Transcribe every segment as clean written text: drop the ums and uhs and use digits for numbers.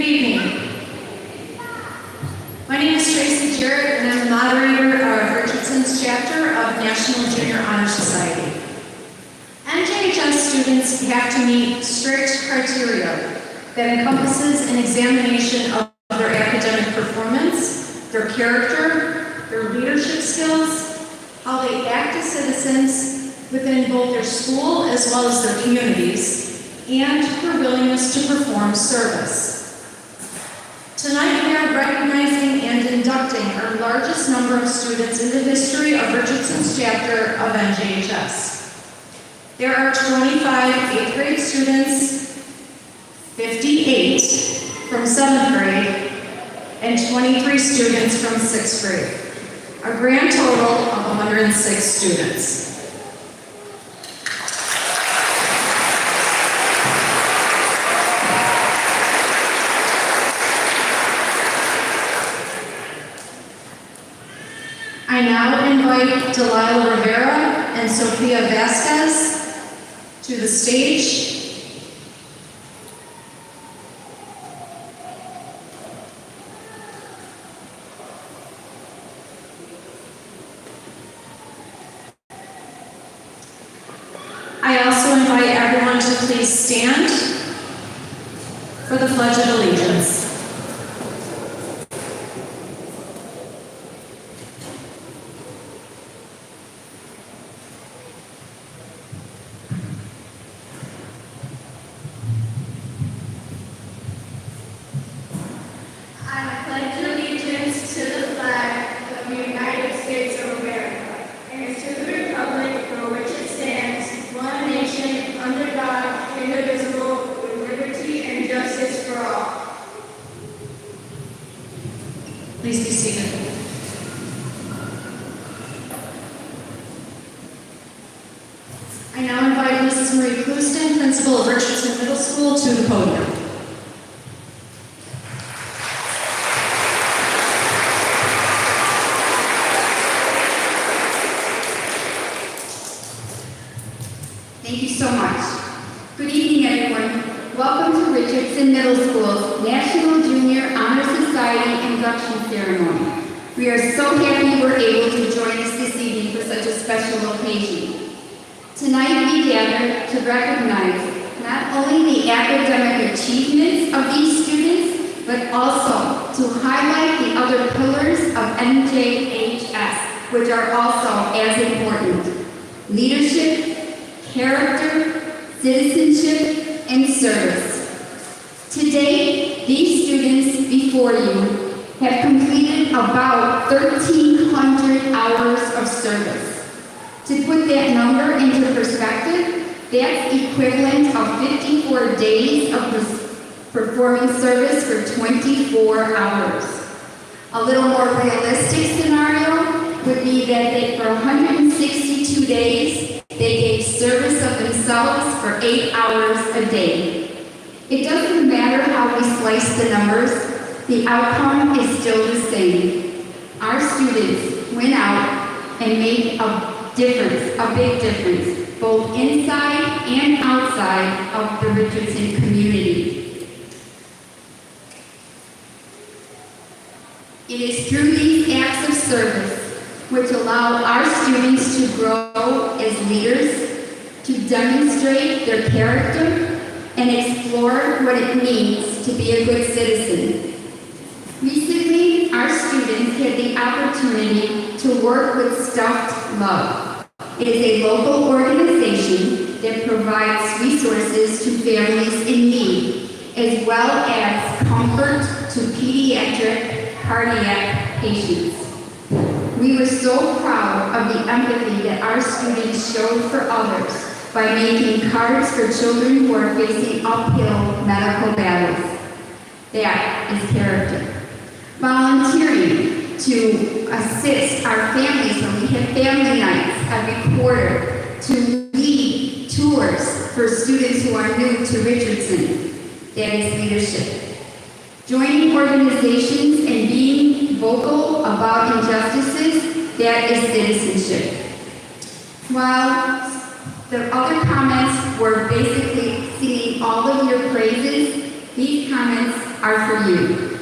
evening. My name is Tracy Jarrett, and I'm the moderator of Richardson's chapter of National Junior Honor Society. NJHS students have to meet strict criteria that encompasses an examination of their academic performance, their character, their leadership skills, how they act as citizens within both their school as well as their communities, and their willingness to perform service. Tonight we are recognizing and inducting our largest number of students in the history of Richardson's chapter of NJHS. There are 25 8th grade students, 58 from 7th grade, and 23 students from 6th grade. A grand total of 106 students. I now invite Delilah Rivera and Sofia Vasquez to the stage. I also invite everyone to please stand for the Pledge of Allegiance. Please be seated. I now invite Mrs. Marie Clouston, principal of Richardson Middle School, to the podium. Thank you so much. Good evening, everyone. Welcome to Richardson Middle School's National Junior Honor Society Induction Ceremony. We are so happy you were able to join us this evening for such a special occasion. Tonight we gather to recognize not only the academic achievements of these students, but also to highlight the other pillars of NJHS, which are also as important: leadership, character, citizenship, and service. Today, these students before you have completed about 1,300 hours of service. To put that number into perspective, that's equivalent of 54 days of performing service for 24 hours. A little more realistic scenario would be that for 162 days, they gave service of themselves for 8 hours a day. It doesn't matter how we slice the numbers, the outcome is still the same. Our students went out and made a difference, a big difference, both inside and outside of the Richardson community. It is through these acts of service which allow our students to grow as leaders, to demonstrate their character, and explore what it means to be a good citizen. Recently, our students had the opportunity to work with Stuffed Love. It is a local organization that provides resources to families in need, as well as comfort to pediatric cardiac patients. We were so proud of the empathy that our students showed for others by making cards for children who are facing uphill medical battles. That is character. Volunteering to assist our families when we have family nights every quarter, to lead tours for students who are new to Richardson. That is leadership. Joining organizations and being vocal about injustices, that is citizenship. While the other comments were basically singing all of your praises, these comments are for you.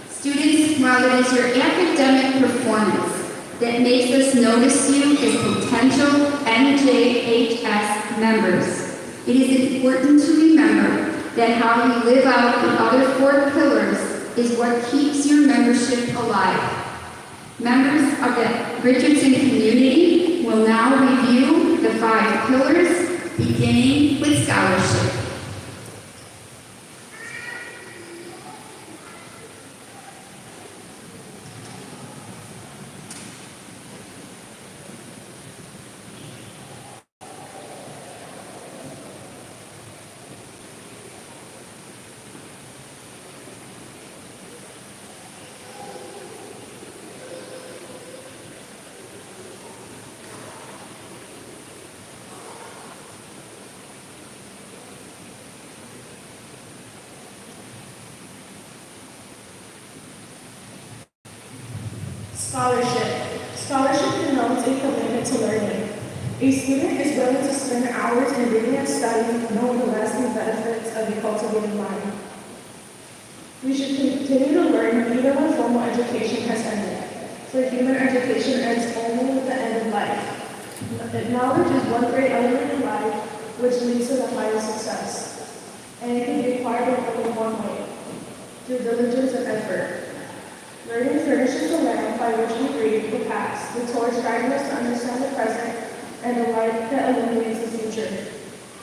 Students, while it is your academic performance that makes us notice you as potential NJHS members, it is important to remember that how you live out the other 4 pillars is what keeps your membership alive. Members of the Richardson community will now review the 5 pillars, beginning with scholarship. Scholarship. Scholarship denotes a commitment to learning. A student is willing to spend hours in reading and studying, knowing the lasting benefits of a cultivated mind. We should continue to learn even when formal education has ended, for human education ends only with the end of life. Knowledge is one great element in life which leads to the highest success, and it can be acquired in only one way, through diligence and effort. Learning furnishes the lamp by which we read the past, the torch guiding us to understand the present, and the light that illuminates the future.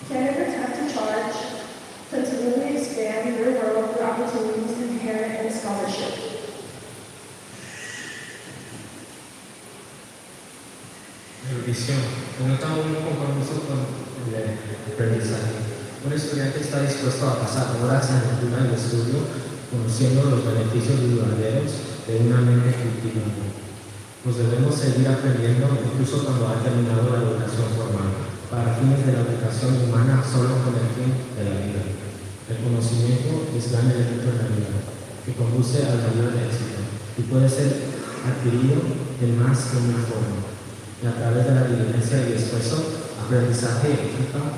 Candid attempt to charge, continually expand your world through opportunities inherent in scholarship. Erudición. Denota un compromiso con el aprendizaje. Un estudiante está dispuesto a pasar horas en lectura y estudio, conociendo los beneficios duraderos de una mente cultivada. Nos debemos seguir aprendiendo incluso cuando ha terminado la educación formal, para fines de la educación humana solo con el fin de la vida. El conocimiento es gran elemento en la vida, que conduce al mayor éxito y puede ser adquirido de más de una forma. Y a través de la diligencia y esfuerzo, aprendizaje equipa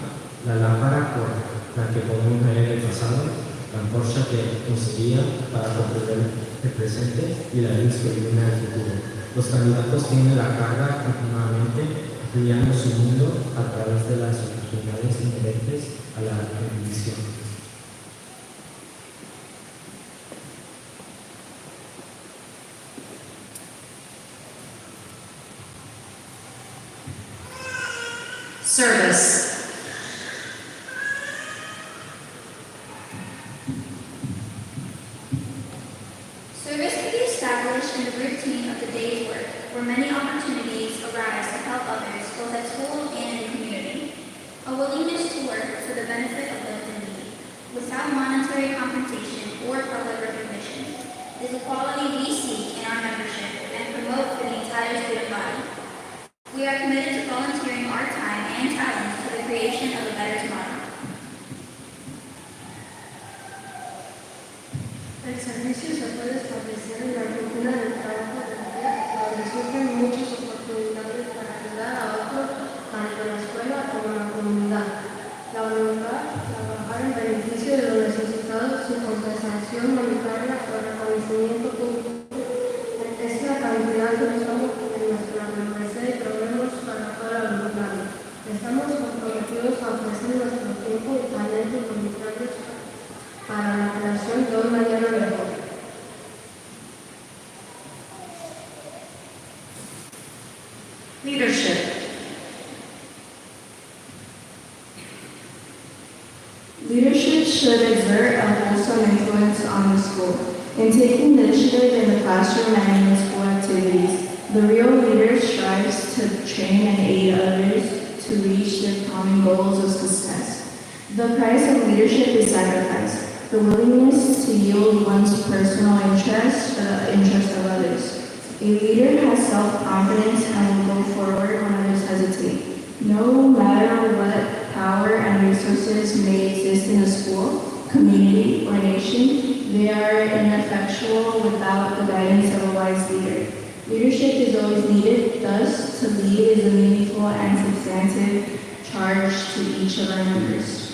la lámpara con la que podemos ver el pasado, la antorcha que nos guía para comprender el presente y la luz que ilumina el futuro. Los candidatos tienen la carga continuamente brillando su mundo a través de las oportunidades inherentes a la rendición. Service. Service can be established in the routine of the day's work, where many opportunities arise to help others, both at school and in the community. A willingness to work for the benefit of those in need, without monetary compensation or public recognition, is a quality we seek in our membership and promote for the entire student body. We are committed to volunteering our time and talents for the creation of a better tomorrow. El servicio se puede establecer en la rutina del trabajo del día, donde surgen muchas oportunidades para ayudar a otros, tanto en la escuela como en la comunidad. La voluntad, trabajar en beneficio de los necesitados sin compensación monetaria o reconocimiento público, es la cantidad que usamos en nuestra membresía y programas para toda la voluntad. Estamos comprometidos a ofrecer nuestro tiempo y talentos voluntarios para la creación de un mañana mejor. Leadership. Leadership should exert a wholesome influence on the school. In taking initiative in the classroom and in school activities, the real leader strives to train and aid others to reach their common goals of success. The price of leadership is sacrifice, the willingness to yield one's personal interest for the interest of others. A leader has self-confidence and will go forward when others hesitate. No matter what power and resources may exist in a school, community, or nation, they are ineffectual without the guidance of a wise leader. Leadership is always needed, thus, to lead is a meaningful and substantive charge to each of our members.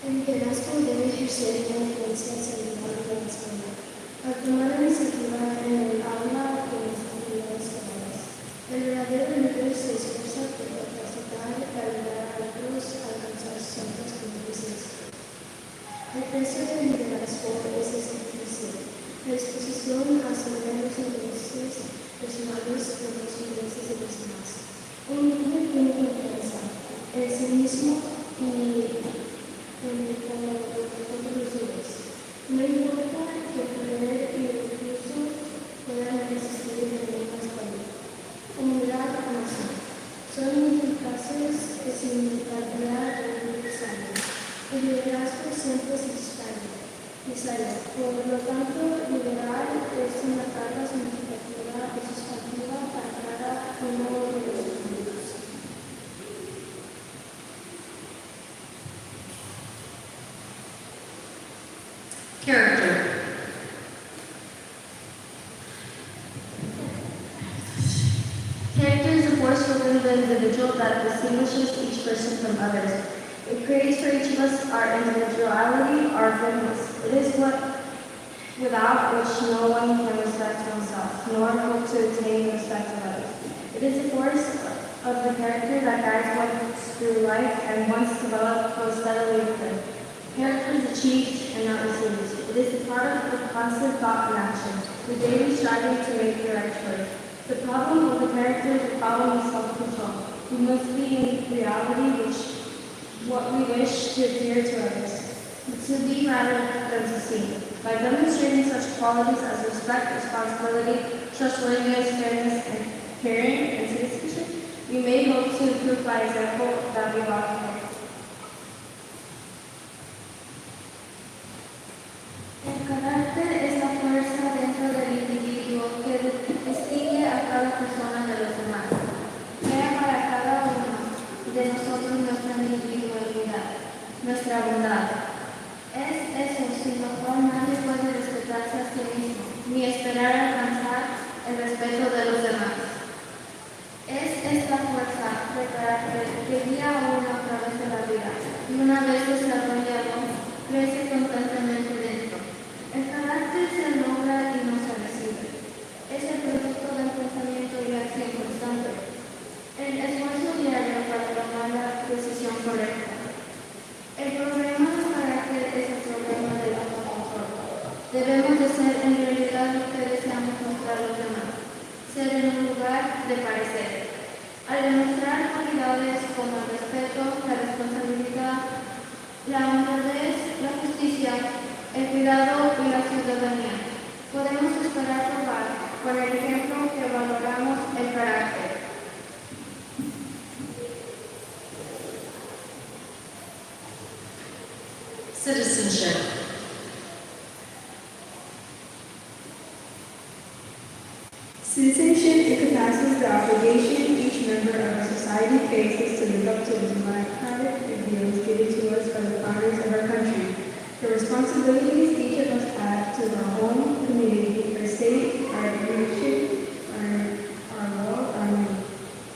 El liderazgo debe ejercer una influencia saludable en la escuela, al tomar la iniciativa en el aula de las actividades escolares. El verdadero líder se esfuerza por capacitar y ayudar a otros a alcanzar sus metas con eficiencia. El precio del liderazgo es difícil. La exposición a los intereses personales o los intereses de los demás. Un líder tiene confianza en sí mismo y en otros líderes. No importa que el poder y el recurso puedan existir en una escuela, comunidad o nación. Son ineficaces sin la ayuda de un necesario. El liderazgo siempre es necesario. Por lo tanto, liderar es una carga significativa y sustantiva para cada uno de los individuos. Character. Character is a force within the individual that distinguishes each person from others. It creates for each of us our individuality, our goodness. It is what without which no one can respect himself, nor hope to attain the respect of others. It is a force of the character that guides one through life and once developed goes steadily within. Character is achieved and not received. It is a part of the constant thought and action, the daily striving to make the right choice. The problem of the character is the problem of self-control. We must be in reality what we wish to appear to others, to be rather than to seem. By demonstrating such qualities as respect, responsibility, trustworthiness, fairness, and caring, and citizenship, we may hope to improve by example that we ought to follow. El carácter es la fuerza dentro del individuo que distingue a cada persona de los demás. Crea para cada uno de nosotros nuestra individualidad, nuestra bondad. Es eso sin lo cual nadie puede respetarse a sí mismo, ni esperar alcanzar el respeto de los demás. Es esta fuerza de carácter que guía a uno a través de la vida y una vez desarrollado, crece constantemente dentro. El carácter se logra y no se recibe. Es el producto del pensamiento y la acción constante. El esfuerzo diario para tomar la decisión correcta. El problema del carácter es el problema del autocontrol. Debemos de ser en realidad lo que deseamos mostrar a los demás. Ser en un lugar de parecer. Al demostrar cualidades como el respeto, la responsabilidad, la honradez, la justicia, el cuidado y la ciudadanía, podemos esperar probar con el ejemplo que valoramos el carácter. Citizenship. Citizenship encompasses the obligation each member of a society faces to live up to the democratic ideals given to us by the founders of our country. The responsibilities each of us have to our home, community, our state, our nation, our world, our name.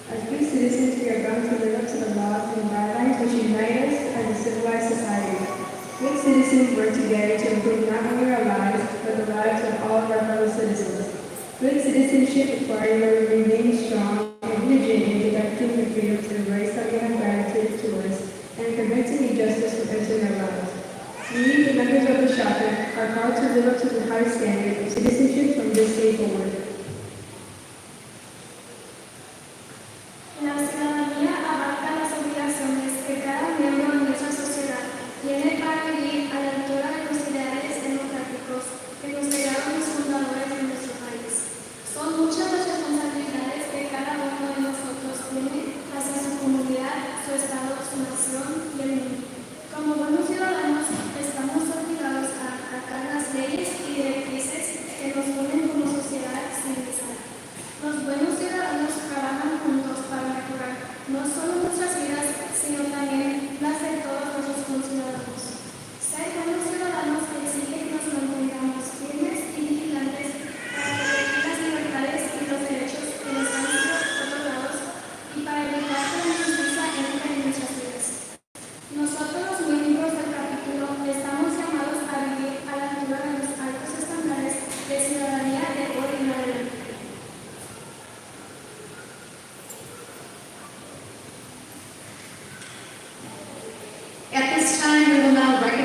As good citizens, we are bound to live up to the laws and guidelines which unite us as a civilized society. Good citizens work together to improve not only our lives, but the lives of all of our fellow citizens. Good citizenship requires that we remain strong and rigid in protecting the freedom to the rights that we have granted to us and preventing injustice from entering our lives. We, the members of the chapter, are called to live up to the high standard of citizenship from this day forward. La ciudadanía abarca las obligaciones que cada miembro de nuestra sociedad tiene para vivir a la altura de los ideales democráticos que nos legaron los fundadores de nuestro país. Son muchas las responsabilidades que cada uno de nosotros tiene hacia su comunidad, su estado, su nación y el mundo. Como buenos ciudadanos, estamos obligados a acatar las leyes y directrices que nos unen como sociedad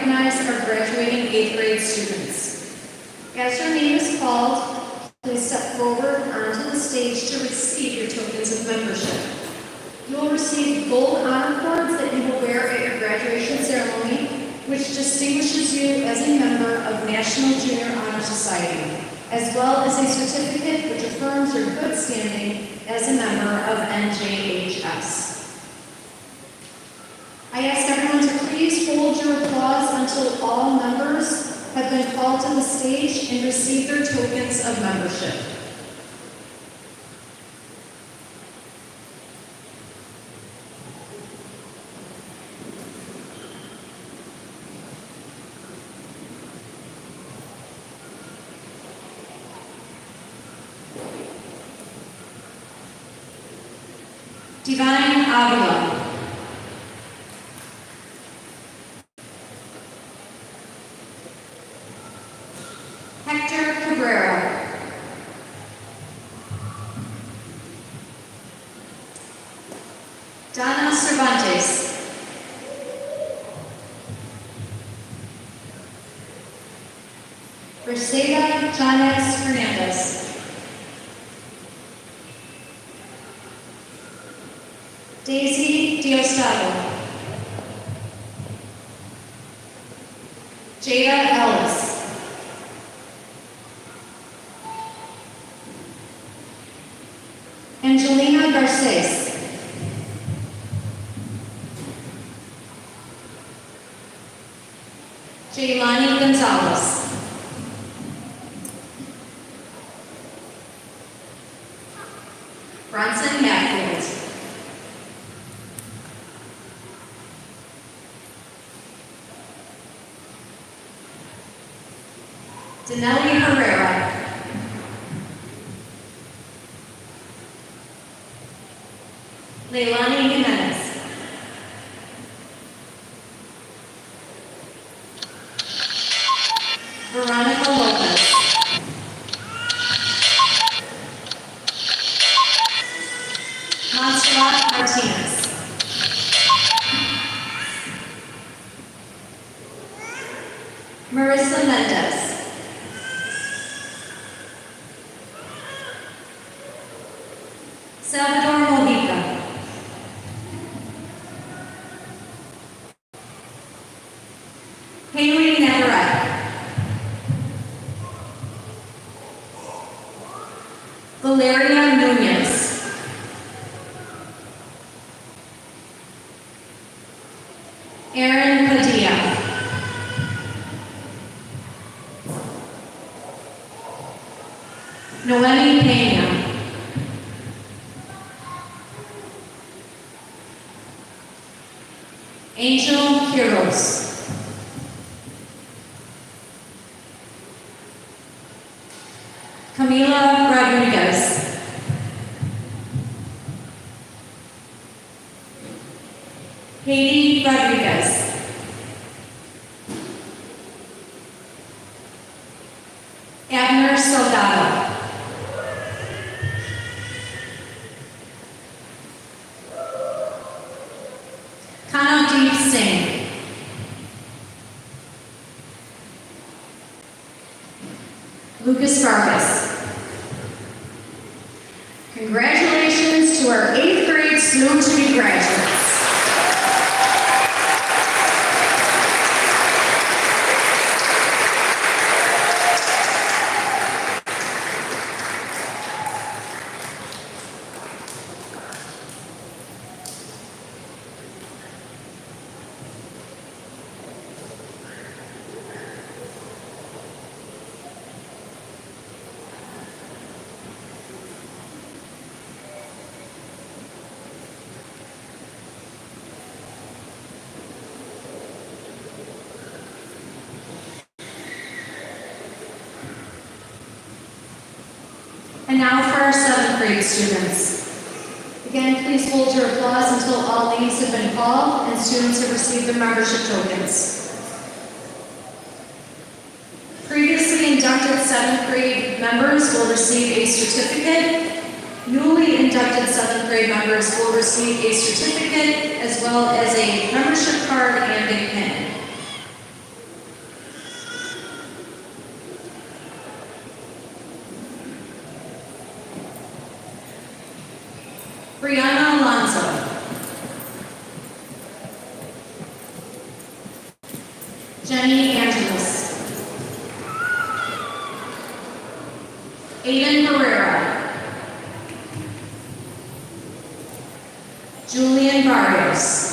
recognize our graduating 8th grade students. As your name is called, please step forward onto the stage to receive your tokens of membership. You will receive gold honor cords that you will wear at your graduation ceremony, which distinguishes you as a member of National Junior Honor Society, as well as a certificate which affirms your good standing as a member of NJHS. I ask everyone to please hold your applause until all members have been called to the stage and receive their tokens of membership. Divine Avila. Hector Cabrera. Donna Cervantes. Reseda Janes Hernandez. Daisy Diosdado. Jada Ellis. Angelina Garces. Jaylani Gonzalez. Bronson Matfield. Denelli Herrera. Leilani Jimenez. Veronica Lopez. Montserrat Martinez. Marissa Mendez. Salvador Mojica. Haley Navarrete. Valeria Nunez. Aaron Padilla. Noemi Pena. Angel Quiros. Camila Rodriguez. Haiti Rodriguez. Abner Soldado. Kanavdeep Singh. Lucas Vargas. Congratulations to our 8th grade soon-to-be graduates. And now for our 7th grade students. Again, please hold your applause until all names have been called and students have received their membership tokens. Previously inducted 7th grade members will receive a certificate. Newly inducted 7th grade members will receive a certificate as well as a membership card and a pin. Jenny Angeles. Aiden Herrera. Julian Barrios.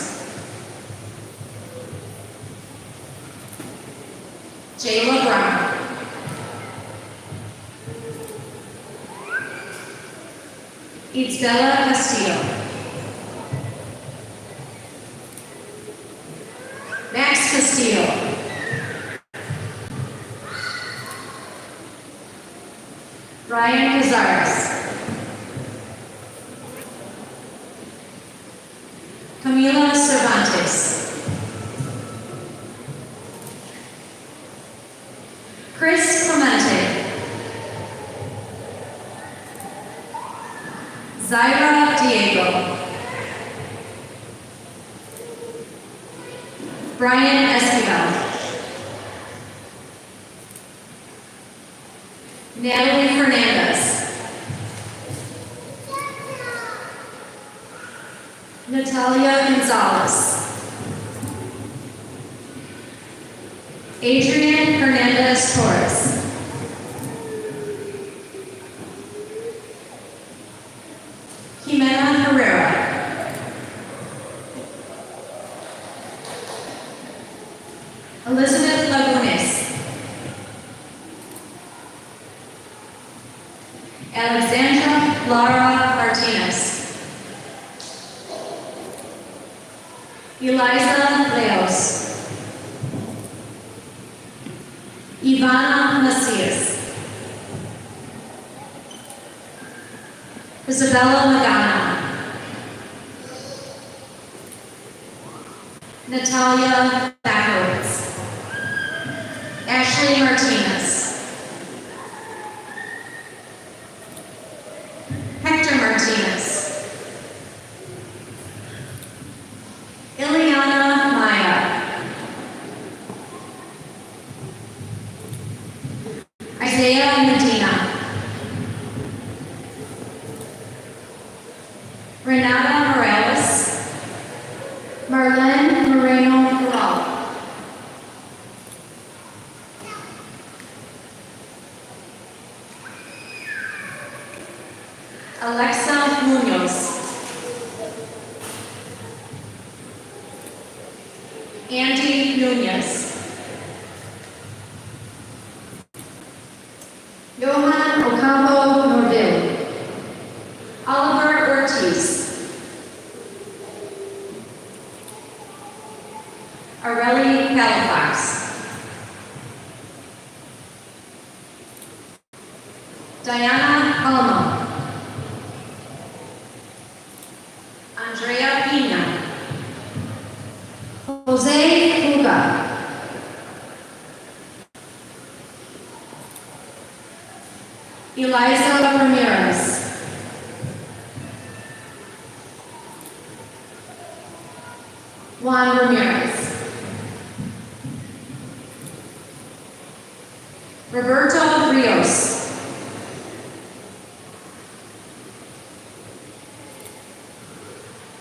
Jayla Brown. Itzbella Castillo. Max Castillo. Ryan Cazares. Camila Cervantes. Chris Clemente. Zaira Diego. Brian Esquivel. Natalie Fernandez. Natalia Gonzalez. Adrian Hernandez Torres. Jimena Herrera. Elizabeth Lagunes. Alexandra Lara Martinez. Eliza Leos. Ivana Macias. Isabella Magana. Natalia Backwards. Ashley Martinez. Hector Martinez. Ileana Maya. Isaiah Medina. Renata Morales. Marlene Moreno Corral. Alexa Munoz. Andy Nunez. Johan Ocampo Norville. Oliver Ortiz. Areli Palafox. Diana Almo. Andrea Pina. Jose Puga. Eliza Ramirez. Juan Ramirez. Roberto Rios.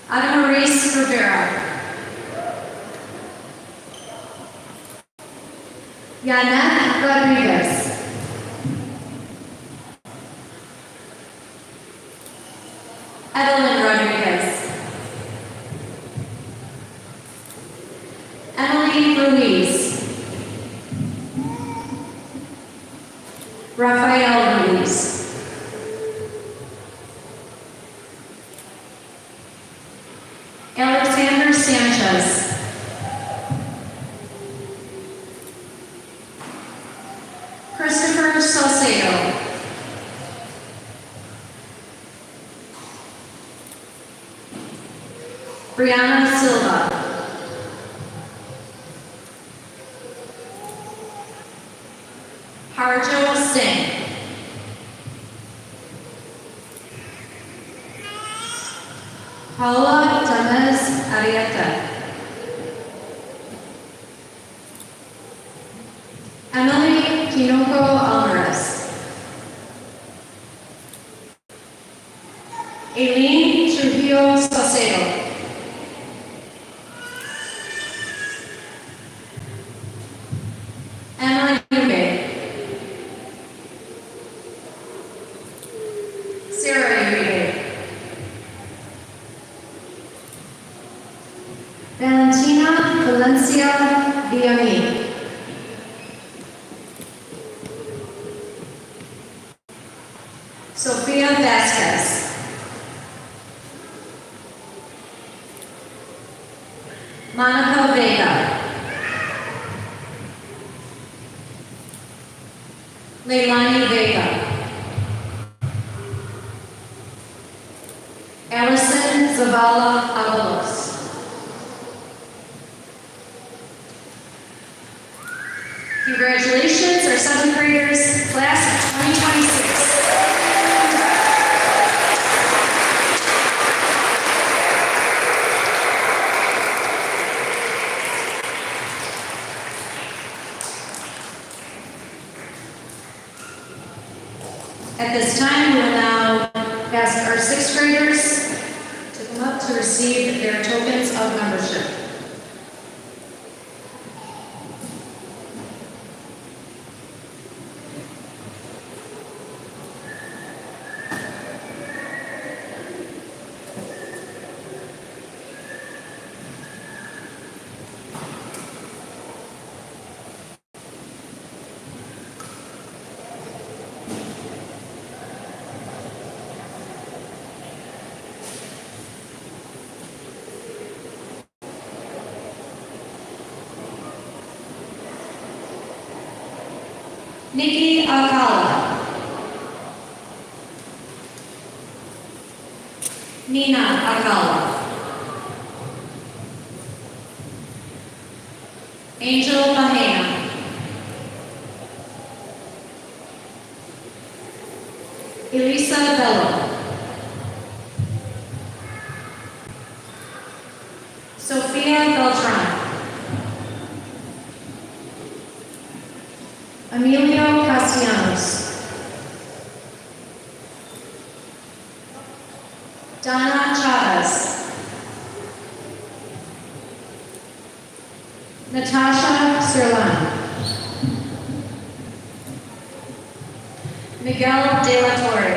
Adamaris Rivera. Yanet Rodriguez. Evelyn Rodriguez. Emily Ruiz. Rafael Ruiz. Alexander Sanchez. Christopher Salcedo. Brianna Silva. Harjo Singh. Paula Tamez Arieta. Emily Tinoco Alvarez. Aileen Trujillo Saucedo. Valencia Villamil. Sofia Vasquez. Monica Vega. Leilani Vega. Allison Zavala Avalos. Congratulations, our 7th graders, class of 2026. At this time, we will now ask our 6th graders to come up to receive their tokens of membership. Nikki Akala. Nina Akala. Angel Mahana. Elisa Bello. Sophia Beltran. Emilio Castellanos. Donna Chavez. Natasha Serlan. Miguel De La Torre.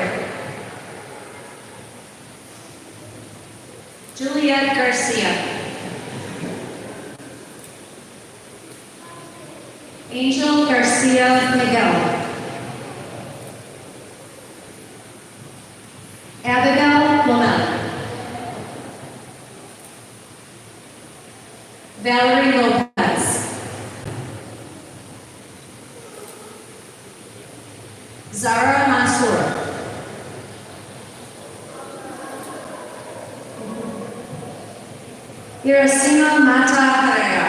Juliet Garcia. Angel Garcia Miguel. Abigail Lomel. Valerie Lopez. Zara Mansour. Hiroshima Mata Herrera.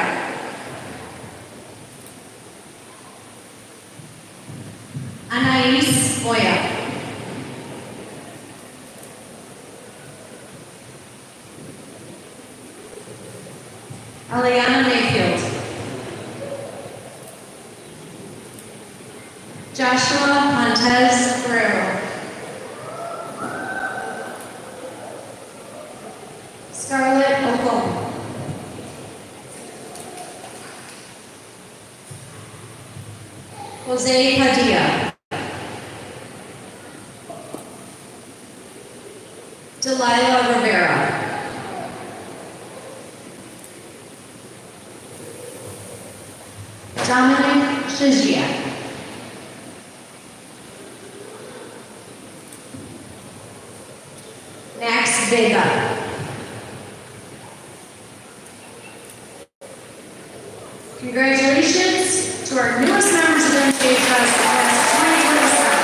Anais Moya. Aliana Mayfield. Joshua Montez Guerrero. Scarlett Ocon. Jose Padilla. Delilah Rivera. Dominic Shaziak. Max Vega. Congratulations to our newest members of the MJ class of 2027.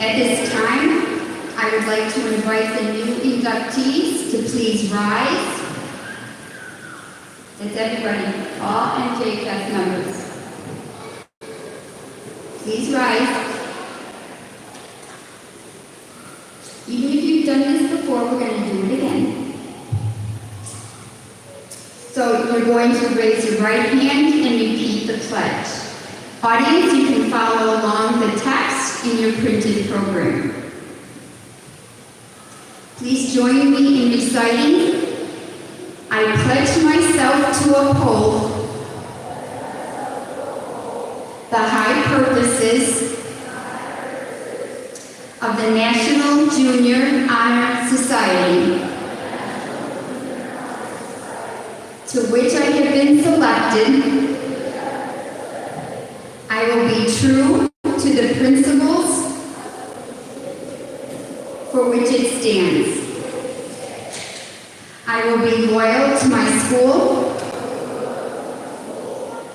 At this time, I would like to invite the new inductees to please rise. That's everybody, all NJCAS members. Please rise. Even if you've done this before, we're going to do it again. So you're going to raise your right hand and repeat the pledge. Audience, you can follow along the text in your printed program. Please join me in reciting, I pledge myself to uphold the high purposes of the National Junior Honor Society, to which I have been selected. I will be true to the principles for which it stands. I will be loyal to my school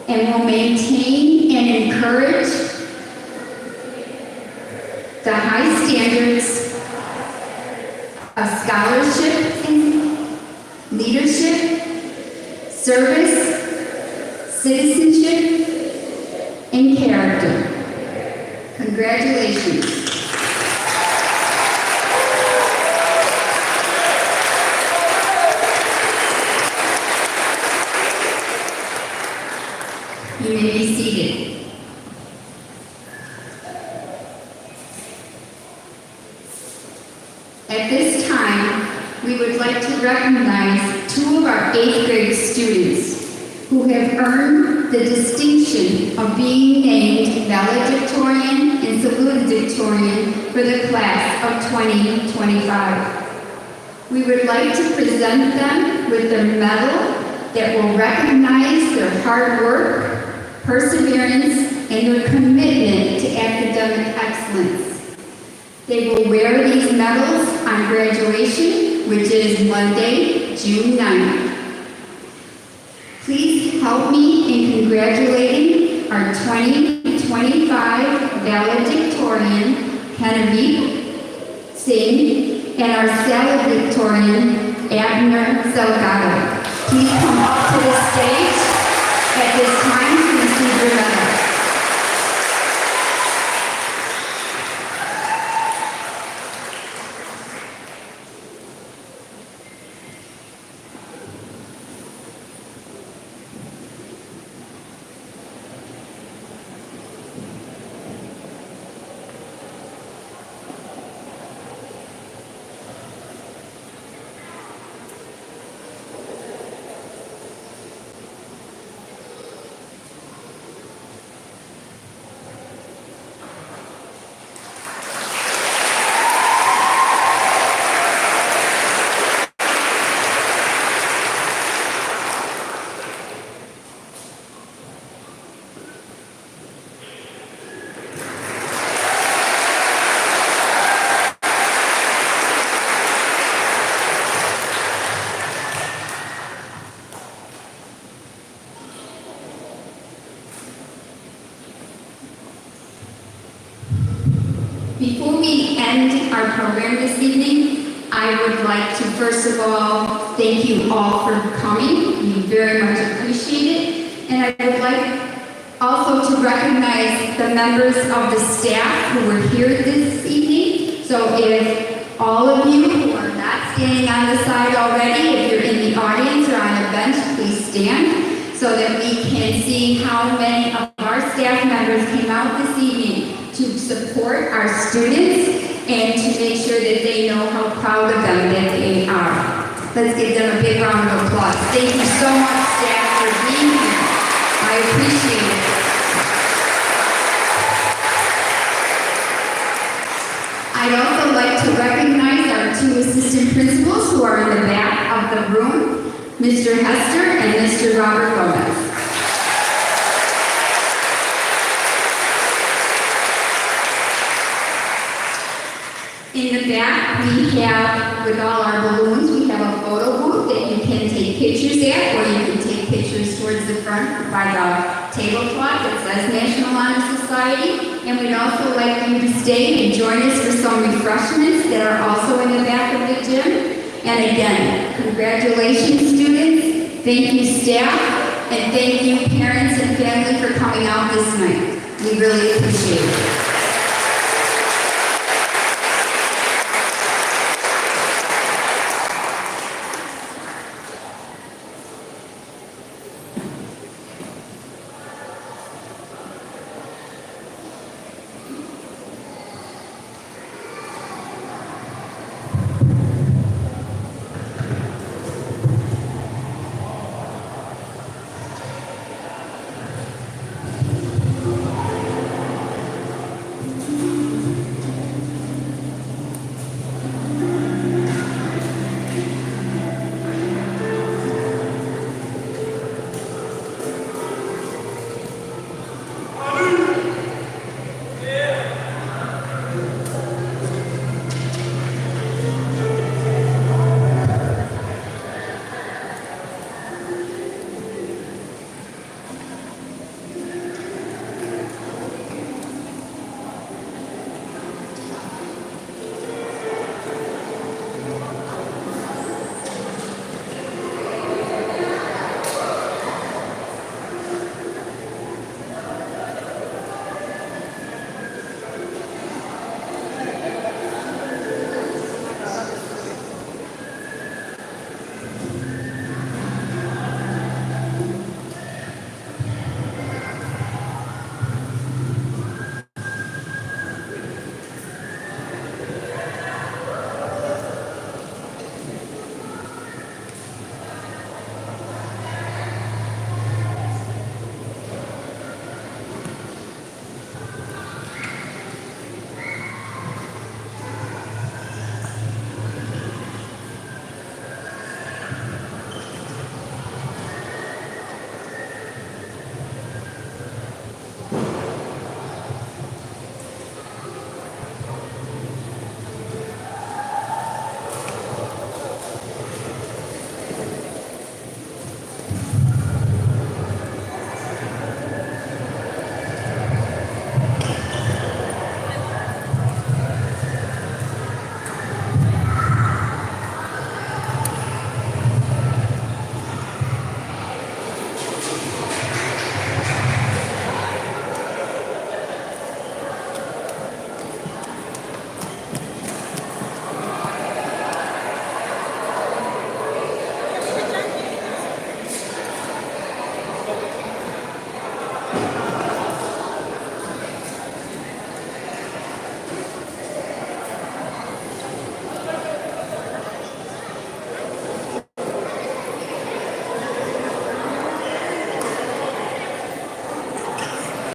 and will maintain and encourage the high standards of scholarship and leadership, service, citizenship, and character. Congratulations. You may be seated. At this time, we would like to recognize two of our 8th grade students who have earned the distinction of being named valedictorian and salutatorian for the class of 2025. We would like to present them with their medal that will recognize their hard work, perseverance, and their commitment to academic excellence. They will wear these medals on graduation, which is Monday, June 9th. Please help me in congratulating our 2025 valedictorian, Hanavi Singh, and our salutatorian, Abner Salgado. Please come up to the stage at this time to receive your medals. Before we end our program this evening, I would like to first of all thank you all for coming. We very much appreciate it. And I would like also to recognize the members of the staff who were here this evening. So if all of you who are not standing on the side already, if you're in the audience or on a bench, please stand so that we can see how many of our staff members came out this evening to support our students and to make sure that they know how proud of them that they are. Let's give them a big round of applause. Thank you so much, staff, for being here. I appreciate it. I'd also like to recognize our two assistant principals who are in the back of the room, Mr. Hester and Mr. Robert Gomez. In the back, we have, with all our balloons, we have a photo booth that you can take pictures at, or you can take pictures towards the front by the tablecloth that says National Honor Society. And we'd also like you to stay and join us for some refreshments that are also in the back of the gym. And again, congratulations, students. Thank you, staff. And thank you, parents and family, for coming out this night. We really appreciate it.